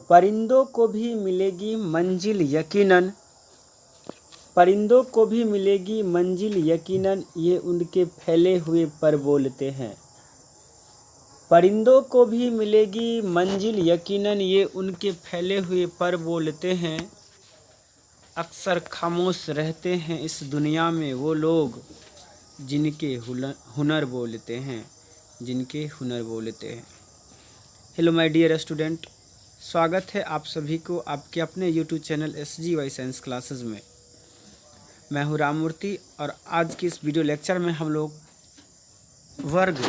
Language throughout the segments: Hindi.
परिंदों को भी मिलेगी मंजिल यकीनन, परिंदों को भी मिलेगी मंजिल यकीनन, ये उनके फैले हुए पर बोलते हैं। परिंदों को भी मिलेगी मंजिल यकीनन, ये उनके फैले हुए पर बोलते हैं। अक्सर खामोश रहते हैं इस दुनिया में वो लोग जिनके हुनर बोलते हैं, जिनके हुनर बोलते हैं। हेलो माय डियर स्टूडेंट, स्वागत है आप सभी को आपके अपने YouTube channel SGY science classes में। मैं हूँ राममूर्ति और आज की इस वीडियो लेक्चर में हम लोग वर्ग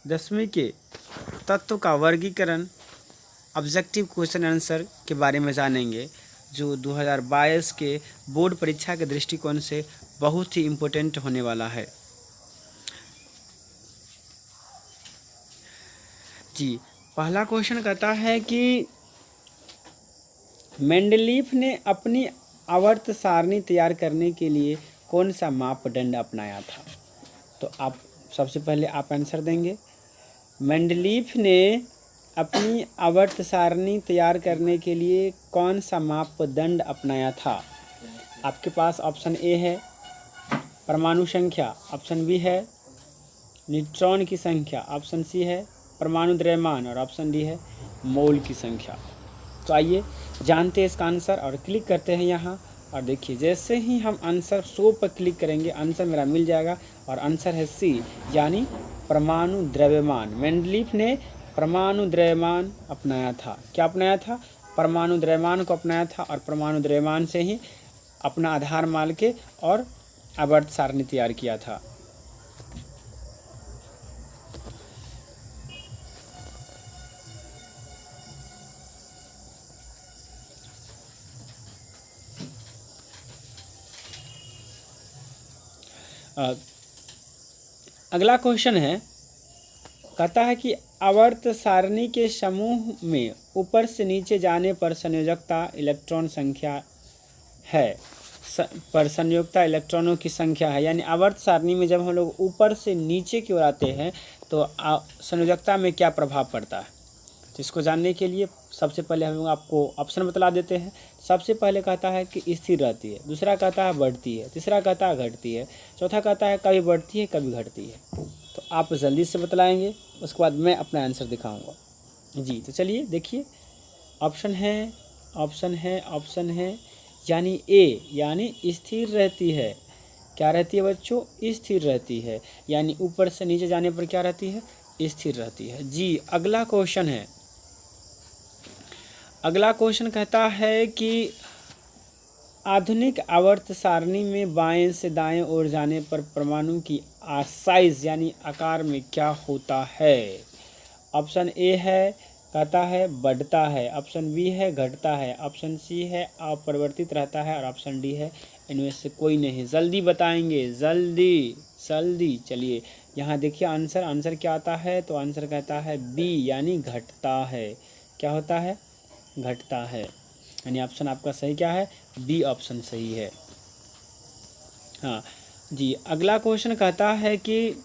10वीं के तत्व का वर्गीकरण ऑब्जेक्टिव क्वेश्चन आंसर के बारे में जानेंगे, जो 2022 के बोर्ड परीक्षा के दृष्टिकोण से बहुत ही इम्पोर्टेंट होने वाला है। जी, पहला क्वेश्चन कहता है कि मेंडलीफ ने अपनी आवर्त सारणी तैयार करने के लिए कौन सा मापदंड अपनाया था। तो आप सबसे पहले आप आंसर देंगे। मेंडलीफ ने अपनी आवर्त सारणी तैयार करने के लिए कौन सा मापदंड अपनाया था। आपके पास ऑप्शन ए है परमाणु संख्या, ऑप्शन बी है न्यूट्रॉन की संख्या, ऑप्शन सी है परमाणु द्रव्यमान और ऑप्शन डी है मोल की संख्या। तो आइए जानते हैं इसका आंसर और क्लिक करते हैं यहाँ। और देखिए, जैसे ही हम आंसर शो पर क्लिक करेंगे आंसर मेरा मिल जाएगा और आंसर है सी, यानी परमाणु द्रव्यमान। मेंडलीफ ने परमाणु द्रव्यमान अपनाया था। क्या अपनाया था? परमाणु द्रव्यमान को अपनाया था और परमाणु द्रव्यमान से ही अपना आधार मान के और आवर्त सारणी तैयार किया था। अगला क्वेश्चन है, कहता है कि आवर्त सारणी के समूह में ऊपर से नीचे जाने पर संयोजकता इलेक्ट्रॉन संख्या है, पर संयोजकता इलेक्ट्रॉनों की संख्या है। यानी आवर्त सारणी में जब हम लोग ऊपर से नीचे की ओर आते हैं तो संयोजकता में क्या प्रभाव पड़ता है। तो इसको जानने के लिए सबसे पहले हम लोग आपको ऑप्शन बतला देते हैं। सबसे पहले कहता है कि स्थिर रहती है, दूसरा कहता है बढ़ती है, तीसरा कहता है घटती है, चौथा कहता है कभी बढ़ती है कभी घटती है। तो आप जल्दी से बतलाएंगे, उसके बाद मैं अपना आंसर दिखाऊंगा। जी, तो चलिए देखिए, ऑप्शन है ऑप्शन है ऑप्शन है, यानी ए, यानी स्थिर रहती है। क्या रहती है बच्चों? स्थिर रहती है, यानी ऊपर से नीचे जाने पर क्या रहती है? स्थिर रहती है। जी, अगला क्वेश्चन है। अगला क्वेश्चन कहता है कि आधुनिक आवर्त सारणी में बाएं से दाएं ओर जाने पर परमाणु की साइज यानी आकार में क्या होता है। ऑप्शन ए है कहता है बढ़ता है, ऑप्शन बी है घटता है, ऑप्शन सी है अपरिवर्तित रहता है और ऑप्शन डी है इनमें से कोई नहीं। जल्दी बताएंगे, जल्दी जल्दी। चलिए यहाँ देखिए आंसर क्या आता है। तो आंसर कहता है बी, यानी घटता है। क्या होता है? घटता है। यानी ऑप्शन आपका सही क्या है? बी ऑप्शन सही है। हाँ जी, अगला क्वेश्चन कहता है कि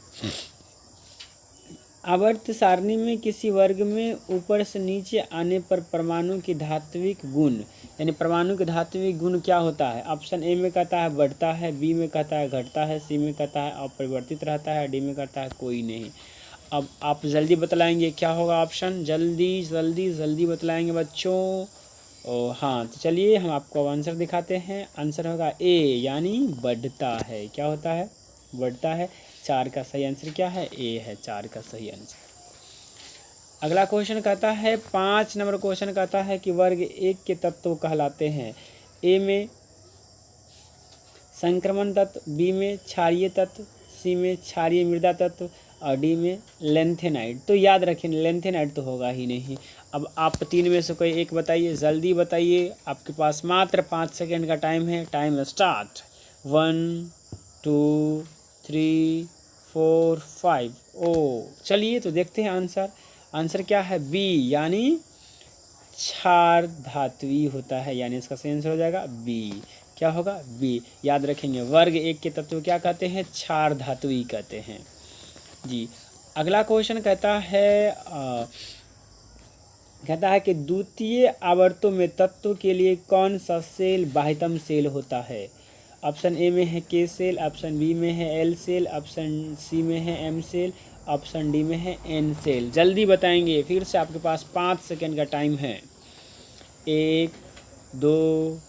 आवर्त सारणी में किसी वर्ग में ऊपर से नीचे आने पर परमाणु की धात्विक गुण, यानी परमाणु के धात्विक गुण क्या होता है। ऑप्शन ए में कहता है बढ़ता है, बी में कहता है घटता है, सी में कहता है अपरिवर्तित रहता है, डी में कहता है कोई नहीं। अब आप जल्दी बतलाएंगे क्या होगा ऑप्शन, जल्दी जल्दी जल्दी बतलाएंगे बच्चों। हाँ, तो चलिए हम आपको आंसर दिखाते हैं। आंसर होगा ए, यानी बढ़ता है। क्या होता है? बढ़ता है। 4 का सही आंसर क्या है? ए है 4 का सही आंसर। अगला क्वेश्चन कहता है 5 नंबर क्वेश्चन कहता है कि वर्ग 1 के तत्व कहलाते हैं। ए में संक्रमण तत्व, बी में क्षारीय तत्व, सी में क्षारीय मृदा तत्व और डी में लेंथेनाइड। तो याद रखें लेंथेनाइड तो होगा ही नहीं। अब आप 3 में से कोई एक बताइए, जल्दी बताइए। आपके पास मात्र 5 सेकेंड का टाइम है। Time start. 1 2 3 4 5। ओ चलिए तो देखते हैं आंसर। आंसर क्या है? बी, यानी क्षार धात्वी होता है, यानी इसका सही आंसर हो जाएगा बी। क्या होगा? बी। याद रखेंगे वर्ग 1 के तत्व क्या कहते हैं? क्षार धात्वी कहते हैं। जी, अगला क्वेश्चन कहता है कहता है कि द्वितीय आवर्तों में तत्व के लिए कौन सा सेल बाह्यतम सेल होता है। ऑप्शन ए में है के सेल, ऑप्शन बी में है एल सेल, ऑप्शन सी में है एम सेल, ऑप्शन डी में है एन सेल। जल्दी बताएंगे, फिर से आपके पास 5 सेकेंड का टाइम है। 1 2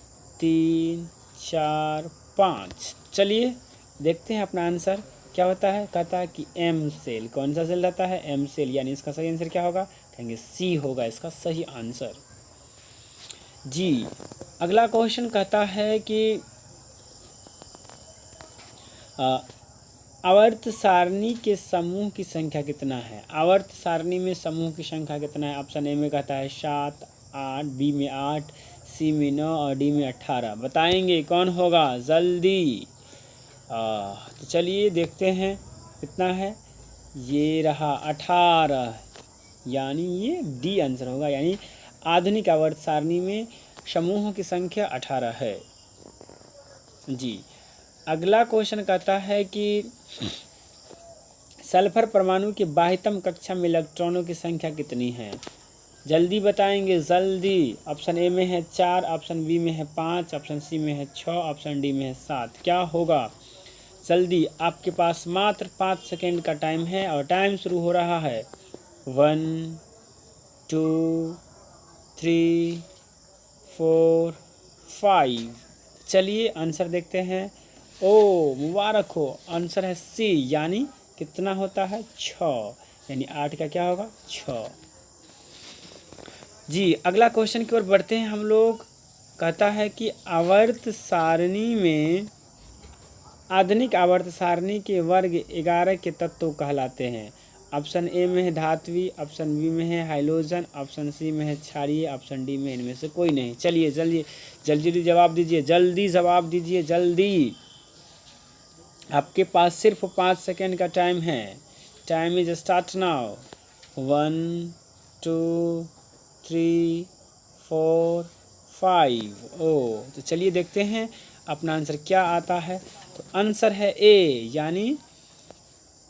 3 4 5। चलिए देखते हैं अपना आंसर क्या होता है। कहता है कि एम सेल। कौन सा सेल रहता है? M cell. यानी इसका सही आंसर क्या होगा? कहेंगे सी होगा इसका सही आंसर। जी अगला क्वेश्चन कहता है कि आवर्त सारणी के समूह की संख्या कितना है। आवर्त सारणी में समूह की संख्या कितना है? ऑप्शन ए में कहता है 7 8, बी में 8, सी में 9 और डी में 18। बताएंगे कौन होगा जल्दी। तो चलिए देखते हैं कितना है। ये रहा 18, यानी ये डी आंसर होगा। यानी आधुनिक आवर्त सारणी में समूहों की संख्या 18 है। जी अगला क्वेश्चन कहता है कि सल्फर परमाणु के बाह्यतम कक्षा में इलेक्ट्रॉनों की संख्या कितनी है। जल्दी बताएंगे जल्दी। ऑप्शन ए में है 4, ऑप्शन बी में है 5, ऑप्शन सी में है 6, ऑप्शन डी में है 7। क्या होगा जल्दी। आपके पास मात्र 5 सेकेंड का टाइम है और टाइम शुरू हो रहा है। 1 2 3 4 5। चलिए आंसर देखते हैं। ओ मुबारक हो, आंसर है सी। यानी कितना होता है? 6। यानी 8 का क्या होगा? 6। जी अगला क्वेश्चन की ओर बढ़ते हैं हम लोग। कहता है कि आवर्त सारणी में आधुनिक आवर्त सारणी के वर्ग 11 के तत्व कहलाते हैं। ऑप्शन ए में है धात्वी, ऑप्शन बी में है हाइड्रोजन, ऑप्शन सी में है क्षारीय, ऑप्शन डी में इनमें से कोई नहीं। चलिए जल्दी जल्दी जवाब दीजिए, जल्दी जवाब दीजिए जल्दी। आपके पास सिर्फ 5 सेकेंड का टाइम है। Time is start now. 1 2 3 4 5। ओ तो चलिए देखते हैं अपना आंसर क्या आता है। तो आंसर है ए, यानी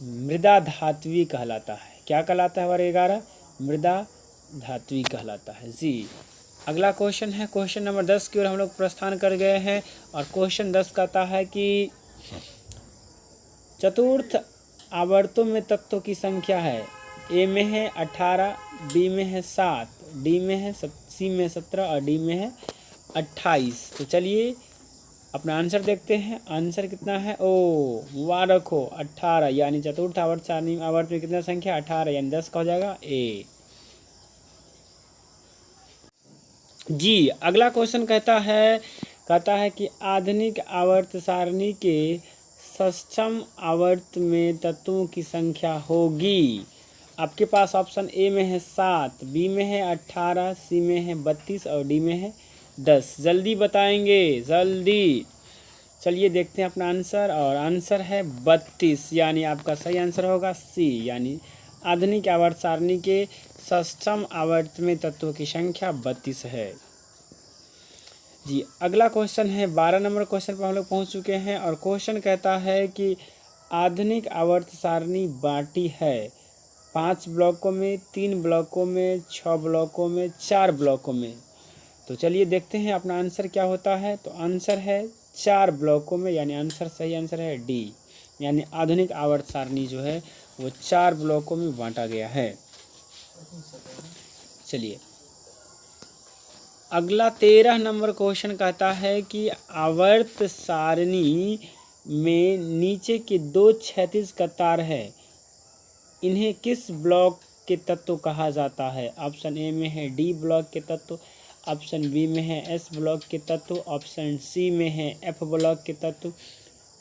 मृदा धात्वी कहलाता है। क्या कहलाता है? वर्ग 11 मृदा धात्वी कहलाता है। जी अगला क्वेश्चन है क्वेश्चन नंबर 10 की ओर हम लोग प्रस्थान कर गए हैं। और क्वेश्चन 10 कहता है कि चतुर्थ आवर्तों में तत्वों की संख्या है। ए में है 18, बी में है 7, डी में है सी में 17 और डी में है 28। तो चलिए अपना आंसर देखते हैं। आंसर कितना है? ओ मुबारक हो, 18। यानी चतुर्थ आवर्त सारणी आवर्त में कितना संख्या? 18। यानी 10 का हो जाएगा ए। जी अगला क्वेश्चन कहता है कि आधुनिक आवर्त सारणी के षष्ठम आवर्त में तत्वों की संख्या होगी। आपके पास ऑप्शन ए में है 7, बी में है 18, सी में है 32 और डी में है 10। जल्दी बताएंगे जल्दी। चलिए देखते हैं अपना आंसर और आंसर है 32। यानी आपका सही आंसर होगा सी। यानी आधुनिक आवर्त सारणी के षष्ठम आवर्त में तत्वों की संख्या 32 है। जी अगला क्वेश्चन है 12 नंबर क्वेश्चन पर हम लोग पहुँच चुके हैं। और क्वेश्चन कहता है कि आधुनिक आवर्त सारणी बाँटी है 5 ब्लॉकों में, 3 ब्लॉकों में, 6 ब्लॉकों में, 4 ब्लॉकों में। तो चलिए देखते हैं अपना आंसर क्या होता है। तो आंसर है 4 ब्लॉकों में। यानी आंसर सही आंसर है डी। यानी आधुनिक आवर्त सारणी जो है वो 4 ब्लॉकों में बांटा गया है। चलिए अगला 13 नंबर क्वेश्चन कहता है कि आवर्त सारणी में नीचे के 2 क्षैतिज कतार है, इन्हें किस ब्लॉक के तत्व कहा जाता है। ऑप्शन ए में है डी ब्लॉक के तत्व, ऑप्शन बी में है एस ब्लॉक के तत्व, ऑप्शन सी में है एफ ब्लॉक के तत्व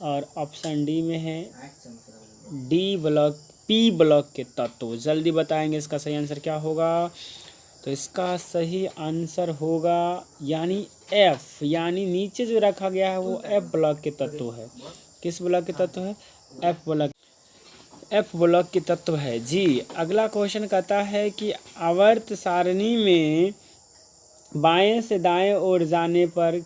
और ऑप्शन डी में है पी ब्लॉक के तत्व। जल्दी बताएंगे इसका सही आंसर क्या होगा। तो इसका सही आंसर होगा यानी एफ। यानी नीचे जो रखा गया है वो एफ ब्लॉक के तत्व है। किस ब्लॉक के तत्व है? एफ ब्लॉक के तत्व है। जी अगला क्वेश्चन कहता है कि आवर्त सारणी में बाएं से दाएं ओर जाने पर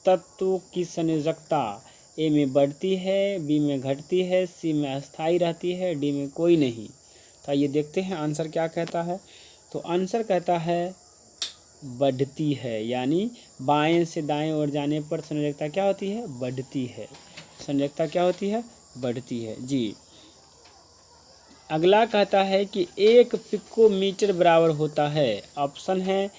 तत्व की संयोजकता ए में बढ़ती है, बी में घटती है, सी में अस्थायी रहती है, डी में कोई नहीं। तो ये देखते हैं आंसर क्या कहता है। तो आंसर कहता है बढ़ती है, यानी बाएं से दाएं ओर जाने पर संयोजकता क्या होती है? बढ़ती है। संयोजकता क्या होती है? बढ़ती है जी। अगला कहता है कि 1 पिकोमीटर बराबर होता है। ऑप्शन है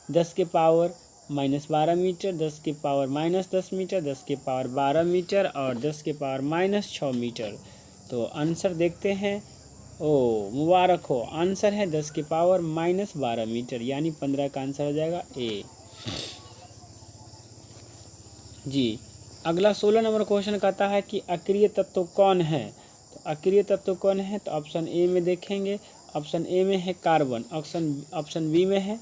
10 के पावर -12 मीटर, 10 के पावर -10 मीटर, 10 के पावर 12 मीटर और 10 के पावर -6 मीटर। तो आंसर देखते हैं। ओ मुबारक हो, आंसर है 10 के पावर -12 मीटर, यानी 15 का आंसर हो जाएगा ए जी। अगला 16 नंबर क्वेश्चन कहता है कि अक्रिय तत्व कौन है? तो अक्रिय तत्व कौन है? तो ऑप्शन ए में देखेंगे, ऑप्शन ए में है कार्बन, ऑप्शन बी में है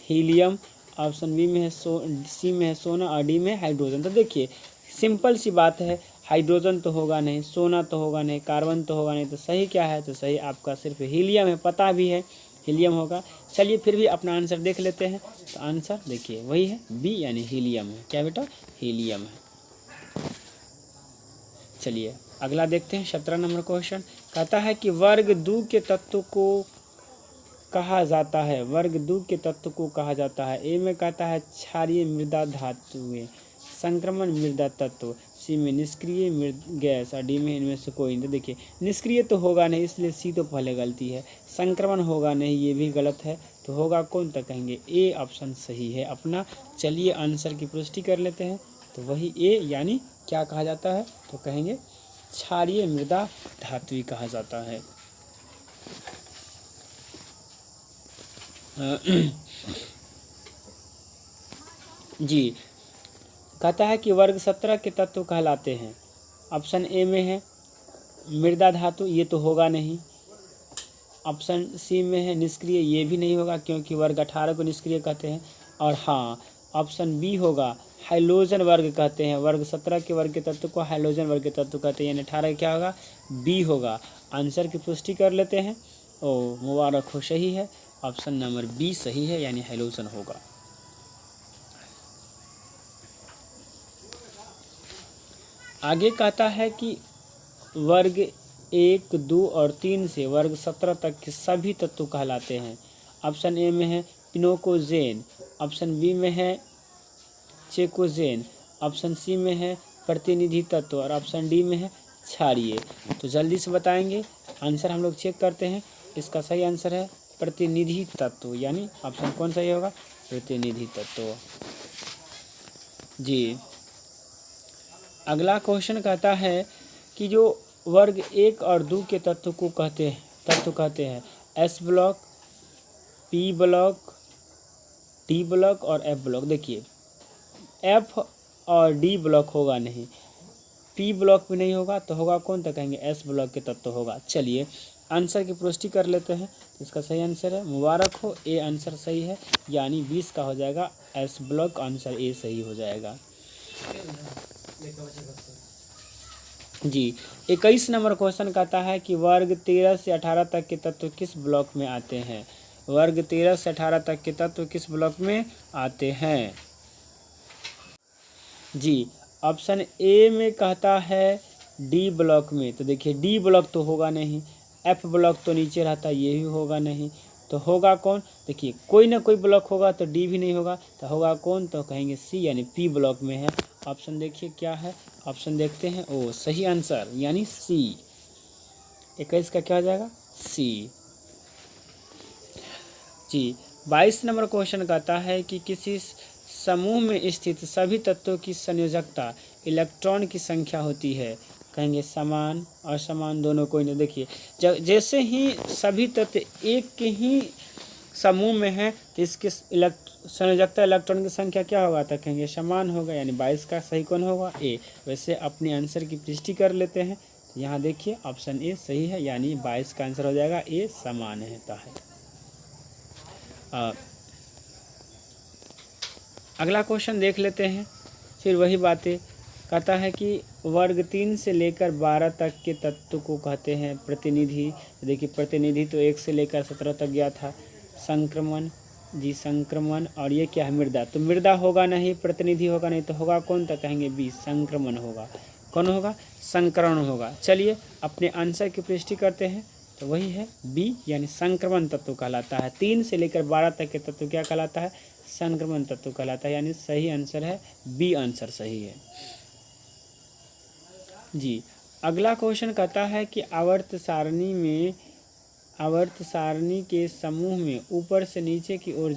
हीलियम, ऑप्शन बी में है सी में है सोना और डी में हाइड्रोजन। तो देखिए सिंपल सी बात है, हाइड्रोजन तो होगा नहीं, सोना तो होगा नहीं, कार्बन तो होगा नहीं, तो सही क्या है? तो सही आपका सिर्फ हीलियम है, पता भी है हीलियम होगा। चलिए फिर भी अपना आंसर देख लेते हैं। तो आंसर देखिए वही है बी, यानी हीलियम है। क्या बेटा? हीलियम है। चलिए अगला देखते हैं 17 नंबर क्वेश्चन। कहता है कि वर्ग 2 के तत्व को कहा जाता है। वर्ग 2 के तत्व को कहा जाता है। ए में कहता है क्षारीय मृदा धातुएं, संक्रमण मृदा तत्व, सी में निष्क्रिय गैस और डी में इनमें से कोई नहीं। तो देखिए निष्क्रिय तो होगा नहीं, इसलिए सी तो पहले गलती है। संक्रमण होगा नहीं, ये भी गलत है। तो होगा कौन? तो कहेंगे ए ऑप्शन सही है अपना। चलिए आंसर की पुष्टि कर लेते हैं। तो वही ए, यानी क्या कहा जाता है? तो कहेंगे क्षारीय मृदा धातुई कहा जाता है। जी। कहता है कि वर्ग 17 के तत्व कहलाते हैं। ऑप्शन ए में है मृदा धातु, ये तो होगा नहीं। ऑप्शन सी में है निष्क्रिय, ये भी नहीं होगा क्योंकि वर्ग 18 को निष्क्रिय कहते हैं। और हाँ, ऑप्शन बी होगा हाइलोजन वर्ग कहते हैं। वर्ग 17 के वर्ग के तत्व को हाइलोजन वर्ग के तत्व कहते हैं, यानी 18 क्या होगा? बी होगा। आंसर की पुष्टि कर लेते हैं। ओ मुबारक हो, सही है। ऑप्शन नंबर बी सही है, यानी हाइलोजन होगा। आगे कहता है कि वर्ग 1, 2 और 3 से वर्ग 17 तक के सभी तत्व कहलाते हैं। ऑप्शन ए में है पिनोकोजेन, ऑप्शन बी में है चेकोजेन, ऑप्शन सी में है प्रतिनिधि तत्व और ऑप्शन डी में है क्षारीय। तो जल्दी से बताएंगे। आंसर हम लोग चेक करते हैं। इसका सही आंसर है प्रतिनिधि तत्व, यानी ऑप्शन कौन सही होगा? प्रतिनिधि तत्व जी। अगला क्वेश्चन कहता है कि जो वर्ग 1 और 2 के तत्व को कहते हैं S block, P block, D block और एफ ब्लॉक। देखिए एफ और डी ब्लॉक होगा नहीं, पी ब्लॉक भी नहीं होगा, तो होगा कौन? तो कहेंगे एस ब्लॉक के तत्व होगा। चलिए आंसर की पुष्टि कर लेते हैं। इसका सही आंसर है, मुबारक हो, ए आंसर सही है, यानी 20 का हो जाएगा एस ब्लॉक। आंसर ए सही हो जाएगा जी। 21 नंबर क्वेश्चन कहता है कि वर्ग 13 से 18 तक के तत्व किस ब्लॉक में आते हैं? वर्ग 13 से 18 तक के तत्व किस ब्लॉक में आते हैं? जी। ऑप्शन ए में कहता है डी ब्लॉक में। तो देखिए डी ब्लॉक तो होगा नहीं, एफ ब्लॉक तो नीचे रहता, ये भी होगा नहीं, तो होगा कौन? देखिए कोई ना कोई ब्लॉक होगा, तो डी भी नहीं होगा, तो होगा कौन? तो कहेंगे सी, यानी पी ब्लॉक में है। ऑप्शन देखिए क्या है, ऑप्शन देखते हैं। ओ सही आंसर, यानी सी। 21 का क्या हो जाएगा? सी जी। 22 नंबर क्वेश्चन कहता है कि किसी समूह में स्थित सभी तत्वों की संयोजकता इलेक्ट्रॉन की संख्या होती है। कहेंगे समान और समान दोनों, कोई नहीं। देखिए जैसे ही सभी तत्व एक के ही समूह में है तो इसके संयोजकता इलेक्ट्रॉन की संख्या क्या होगा? तो कहेंगे समान होगा, यानी 22 का सही कौन होगा? ए। वैसे अपने आंसर की पुष्टि कर लेते हैं। तो यहाँ देखिए ऑप्शन ए सही है, यानी 22 का आंसर हो जाएगा ए, समान रहता है। अगला क्वेश्चन देख लेते हैं। फिर वही बातें कहता है कि वर्ग 3 से लेकर 12 तक के तत्व को कहते हैं प्रतिनिधि। देखिए प्रतिनिधि तो 1 से लेकर 17 तक गया था। संक्रमण जी, संक्रमण, और ये क्या है? मृदा। तो मृदा होगा नहीं, प्रतिनिधि होगा नहीं, तो होगा कौन? तो कहेंगे बी, संक्रमण होगा। कौन होगा? संक्रमण होगा। चलिए अपने आंसर की पुष्टि करते हैं। तो वही है बी, यानी संक्रमण तत्व कहलाता है। 3 से लेकर 12 तक के तत्व क्या कहलाता है? संक्रमण तत्व कहलाता है, यानी सही आंसर है बी, आंसर सही है जी। अगला क्वेश्चन कहता है कि आवर्त सारणी के समूह में ऊपर से नीचे की ओर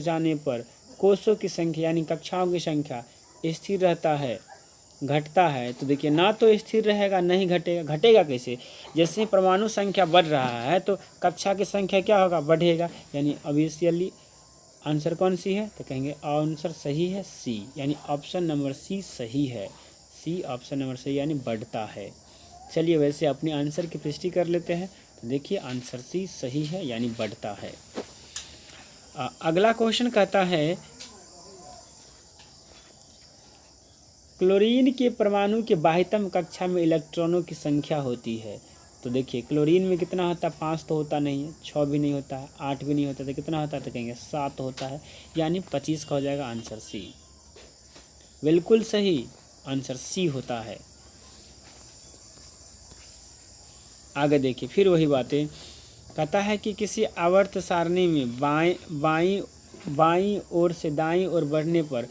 जाने पर कोषों की संख्या यानी कक्षाओं की संख्या स्थिर रहता है, घटता है। तो देखिए, ना तो स्थिर रहेगा, नहीं घटेगा। घटेगा कैसे? जैसे परमाणु संख्या बढ़ रहा है तो कक्षा की संख्या क्या होगा? बढ़ेगा, यानी ऑब्वियसली आंसर कौन सी है? तो कहेंगे आंसर सही है सी, यानी ऑप्शन नंबर सी सही है। सी ऑप्शन नंबर सही, यानी बढ़ता है। चलिए वैसे अपने आंसर की पुष्टि कर लेते हैं। तो देखिए आंसर सी सही है, यानी बढ़ता है। अगला क्वेश्चन कहता है क्लोरीन के परमाणु के बाह्यतम कक्षा में इलेक्ट्रॉनों की संख्या होती है। तो देखिए क्लोरीन में कितना होता है? 5 तो होता नहीं है, 6 भी नहीं होता है, 8 भी नहीं होता, तो कितना होता है? तो कहेंगे 7 होता है, यानी 25 का हो जाएगा आंसर सी। बिल्कुल सही, आंसर सी होता है। आगे देखिए, फिर वही बातें कहता है कि किसी आवर्त सारणी में बाईं ओर से दाईं ओर बढ़ने पर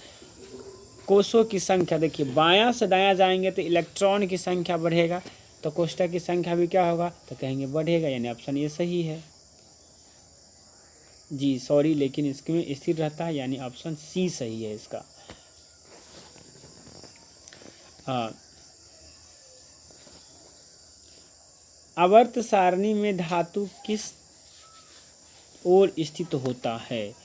कोषों की संख्या, देखिए बायां से दायां जाएंगे तो इलेक्ट्रॉन की संख्या बढ़ेगा, तो कोष्ठक की संख्या भी क्या होगा? तो कहेंगे बढ़ेगा, यानी ऑप्शन ये सही है जी। सॉरी, लेकिन इसमें स्थिर रहता है, यानी ऑप्शन सी सही है इसका। हाँ, आवर्त सारणी में धातु किस ओर स्थित होता है?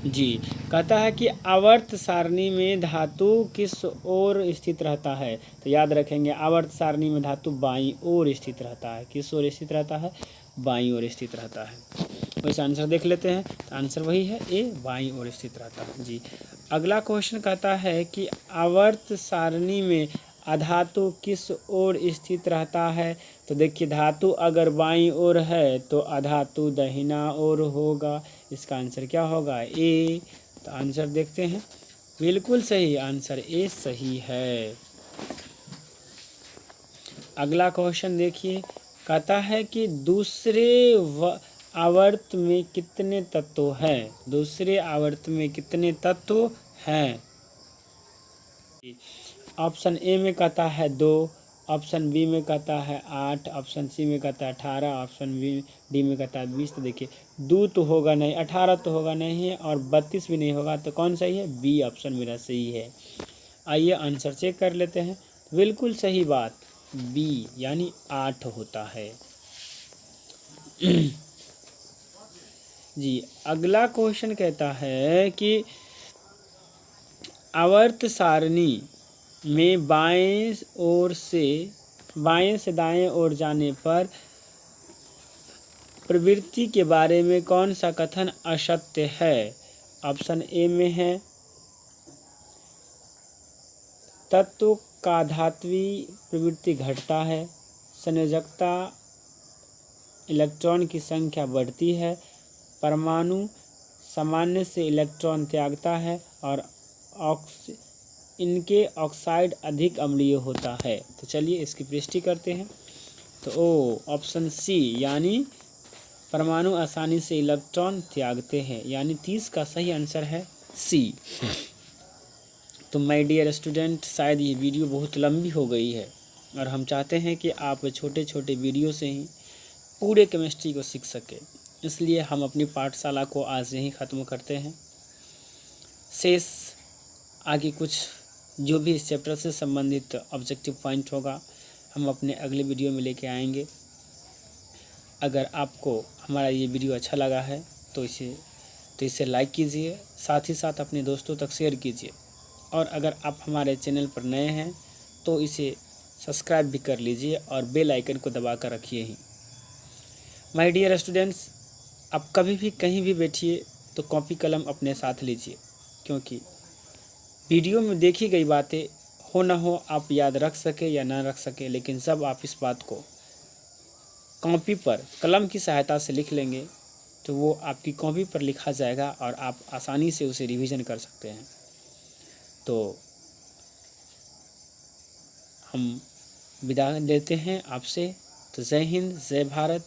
जी, कहता है कि आवर्त सारणी में धातु किस ओर स्थित रहता है? तो याद रखेंगे आवर्त सारणी में धातु बाईं ओर स्थित रहता है। किस ओर स्थित रहता है? बाईं ओर स्थित रहता है। वैसे आंसर देख लेते हैं, तो आंसर वही है ए, बाईं ओर स्थित रहता है जी। अगला क्वेश्चन कहता है कि आवर्त सारणी में अधातु किस ओर स्थित रहता है? तो देखिए धातु अगर बाईं ओर है तो अधातु दाहिना ओर होगा। इसका आंसर क्या होगा? ए। तो आंसर देखते हैं, बिल्कुल सही, आंसर ए सही है। अगला क्वेश्चन देखिए, कहता है कि दूसरे आवर्त में कितने तत्व हैं? दूसरे आवर्त में कितने तत्व हैं? ऑप्शन ए में कहता है 2, ऑप्शन बी में कहता है 8, ऑप्शन सी में कहता है 18, ऑप्शन डी में कहता है 20। तो देखिए 2 तो होगा नहीं, 18 तो होगा नहीं है, और 32 भी नहीं होगा, तो कौन सही है? बी ऑप्शन मेरा सही है। आइए आंसर चेक कर लेते हैं। बिल्कुल सही बात, बी, यानी 8 होता है जी। अगला क्वेश्चन कहता है कि आवर्त सारणी में बाएं से दाएं ओर जाने पर प्रवृत्ति के बारे में कौन सा कथन असत्य है? ऑप्शन ए में है तत्व का धात्वीय प्रवृत्ति घटता है, संयोजकता इलेक्ट्रॉन की संख्या बढ़ती है, परमाणु सामान्य से इलेक्ट्रॉन त्यागता है, और इनके ऑक्साइड अधिक अम्लीय होता है। तो चलिए इसकी पुष्टि करते हैं। तो ओ ऑप्शन सी, यानी परमाणु आसानी से इलेक्ट्रॉन त्यागते हैं, यानी 30 का सही आंसर है सी। तो माय डियर स्टूडेंट, शायद ये वीडियो बहुत लंबी हो गई है, और हम चाहते हैं कि आप छोटे छोटे वीडियो से ही पूरे केमिस्ट्री को सीख सके, इसलिए हम अपनी पाठशाला को आज यहीं ख़त्म करते हैं। शेष आगे कुछ जो भी इस चैप्टर से संबंधित ऑब्जेक्टिव पॉइंट होगा हम अपने अगले वीडियो में लेके आएंगे। अगर आपको हमारा ये वीडियो अच्छा लगा है तो इसे लाइक कीजिए, साथ ही साथ अपने दोस्तों तक शेयर कीजिए, और अगर आप हमारे चैनल पर नए हैं तो इसे सब्सक्राइब भी कर लीजिए और बेल आइकन को दबा कर रखिए ही। माय डियर स्टूडेंट्स, आप कभी भी कहीं भी बैठिए तो कॉपी कलम अपने साथ लीजिए, क्योंकि वीडियो में देखी गई बातें हो ना हो आप याद रख सके या ना रख सके, लेकिन जब आप इस बात को कॉपी पर कलम की सहायता से लिख लेंगे तो वो आपकी कॉपी पर लिखा जाएगा और आप आसानी से उसे रिवीजन कर सकते हैं। तो हम विदा लेते हैं आपसे। तो जय हिंद, जय भारत।